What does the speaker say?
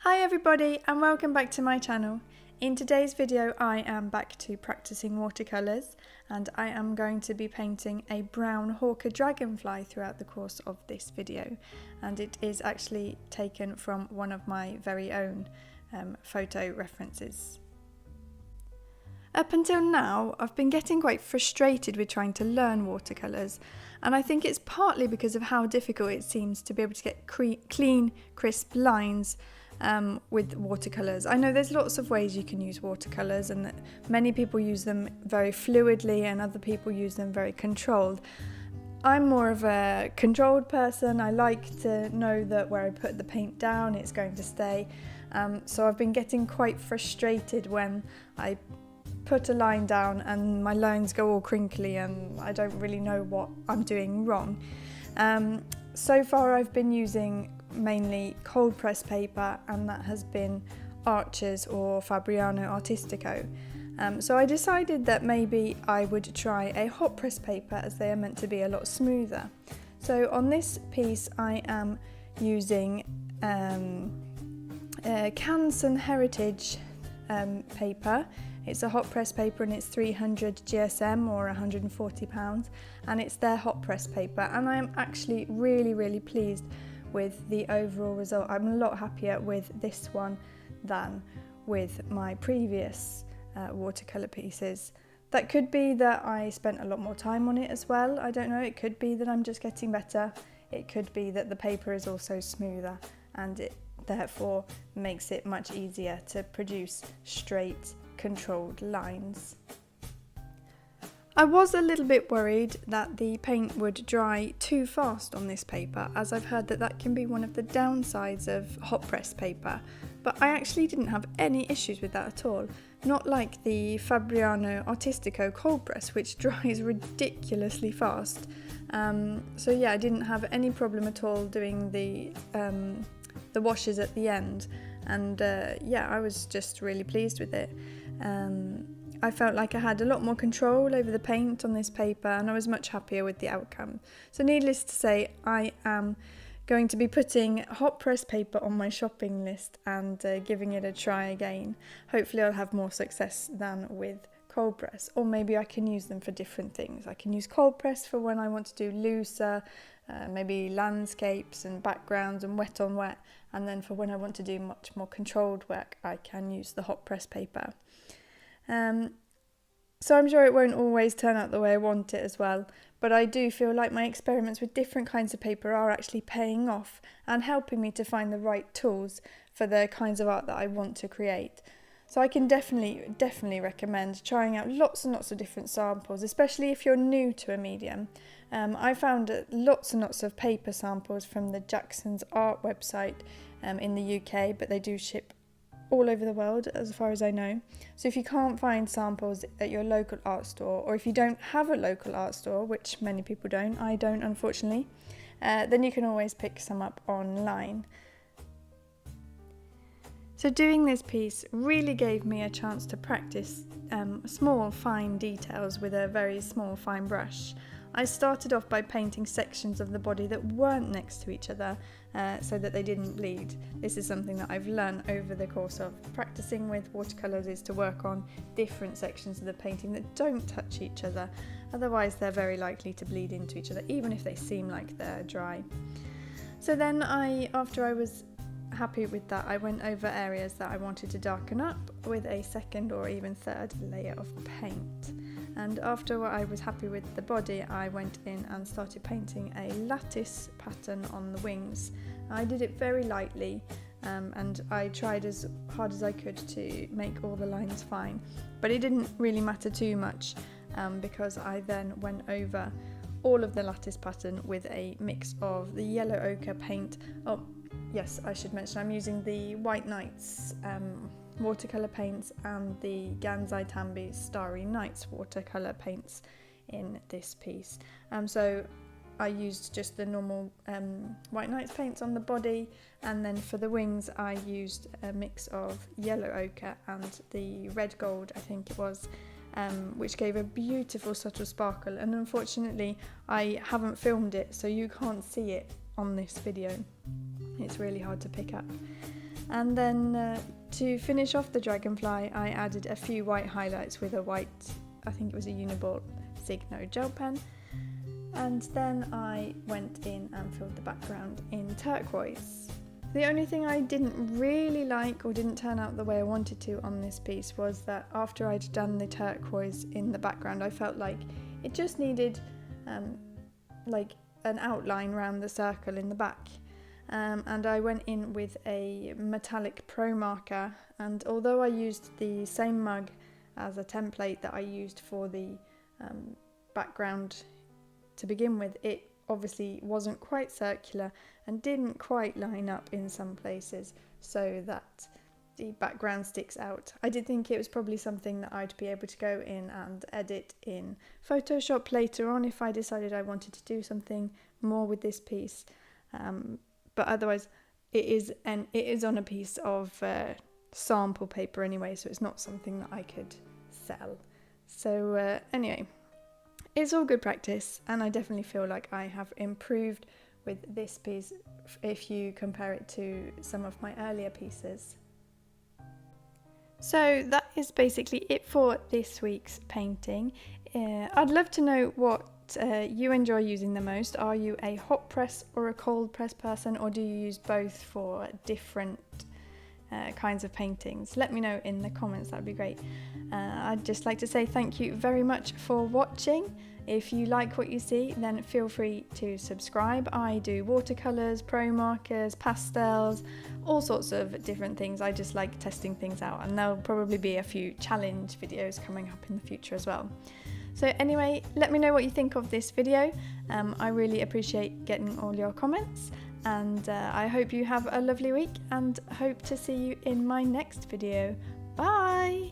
Hi everybody and welcome back to my channel. In today's video I am back to practicing watercolours and I am going to be painting a brown hawker dragonfly throughout the course of this video, and it is actually taken from one of my very own photo references. Up until now I've been getting quite frustrated with trying to learn watercolours, and I think it's partly because of how difficult it seems to be able to get clean, crisp lines with watercolours. I know there's lots of ways you can use watercolours, and that many people use them very fluidly and other people use them very controlled. I'm more of a controlled person. I like to know that where I put the paint down it's going to stay, so I've been getting quite frustrated when I put a line down and my lines go all crinkly and I don't really know what I'm doing wrong. So far I've been using mainly cold press paper, and that has been Arches or Fabriano Artistico. So I decided that maybe I would try a hot press paper, as they are meant to be a lot smoother. So on this piece I am using Canson Heritage paper. It's a hot press paper and it's 300 GSM or £140, and it's their hot press paper, and I am actually really pleased with the overall result. I'm a lot happier with this one than with my previous watercolour pieces. That could be that I spent a lot more time on it as well, I don't know. It could be that I'm just getting better. It could be that the paper is also smoother and it therefore makes it much easier to produce straight, controlled lines. I was a little bit worried that the paint would dry too fast on this paper, as I've heard that that can be one of the downsides of hot press paper, but I actually didn't have any issues with that at all. Not like the Fabriano Artistico cold press, which dries ridiculously fast. So yeah, I didn't have any problem at all doing the washes at the end, and yeah, I was just really pleased with it. I felt like I had a lot more control over the paint on this paper, and I was much happier with the outcome. So needless to say, I am going to be putting hot press paper on my shopping list and giving it a try again. Hopefully I'll have more success than with cold press, or maybe I can use them for different things. I can use cold press for when I want to do looser, maybe landscapes and backgrounds and wet on wet, and then for when I want to do much more controlled work I can use the hot press paper. So I'm sure it won't always turn out the way I want it as well, but I do feel like my experiments with different kinds of paper are actually paying off and helping me to find the right tools for the kinds of art that I want to create. So I can definitely recommend trying out lots and lots of different samples, especially if you're new to a medium. I found lots and lots of paper samples from the Jackson's Art website in the UK, but they do ship all over the world as far as I know. So if you can't find samples at your local art store, or if you don't have a local art store, which many people don't, I don't unfortunately, then you can always pick some up online. So doing this piece really gave me a chance to practice small fine details with a very small fine brush. I started off by painting sections of the body that weren't next to each other so that they didn't bleed. This is something that I've learned over the course of practicing with watercolours, is to work on different sections of the painting that don't touch each other. Otherwise they're very likely to bleed into each other, even if they seem like they're dry. So then after I was happy with that, I went over areas that I wanted to darken up with a second or even third layer of paint. And after I was happy with the body, I went in and started painting a lattice pattern on the wings. I did it very lightly, and I tried as hard as I could to make all the lines fine, but it didn't really matter too much because I then went over all of the lattice pattern with a mix of the yellow ochre paint. Oh yes, I should mention I'm using the White Nights watercolour paints and the Gansai Tambi Starry Nights watercolour paints in this piece. So I used just the normal White Nights paints on the body, and then for the wings I used a mix of yellow ochre and the red gold, I think it was, which gave a beautiful subtle sparkle, and unfortunately I haven't filmed it so you can't see it on this video. It's really hard to pick up. And then to finish off the dragonfly, I added a few white highlights with a white, I think it was a Uniball Signo gel pen. And then I went in and filled the background in turquoise. The only thing I didn't really like or didn't turn out the way I wanted to on this piece was that after I'd done the turquoise in the background, I felt like it just needed like an outline around the circle in the back. And I went in with a metallic promarker, and although I used the same mug as a template that I used for the background to begin with, it obviously wasn't quite circular and didn't quite line up in some places so that the background sticks out. I did think it was probably something that I'd be able to go in and edit in Photoshop later on if I decided I wanted to do something more with this piece. But otherwise it is on a piece of sample paper anyway, so it's not something that I could sell. So anyway, it's all good practice, and I definitely feel like I have improved with this piece if you compare it to some of my earlier pieces. So that is basically it for this week's painting. I'd love to know what you enjoy using the most. Are you a hot press or a cold press person, or do you use both for different kinds of paintings? Let me know in the comments, that'd be great. I'd just like to say thank you very much for watching. If you like what you see, then feel free to subscribe. I do watercolours, pro markers, pastels, all sorts of different things. I just like testing things out, and there'll probably be a few challenge videos coming up in the future as well. So anyway, let me know what you think of this video. I really appreciate getting all your comments, and I hope you have a lovely week, and hope to see you in my next video. Bye!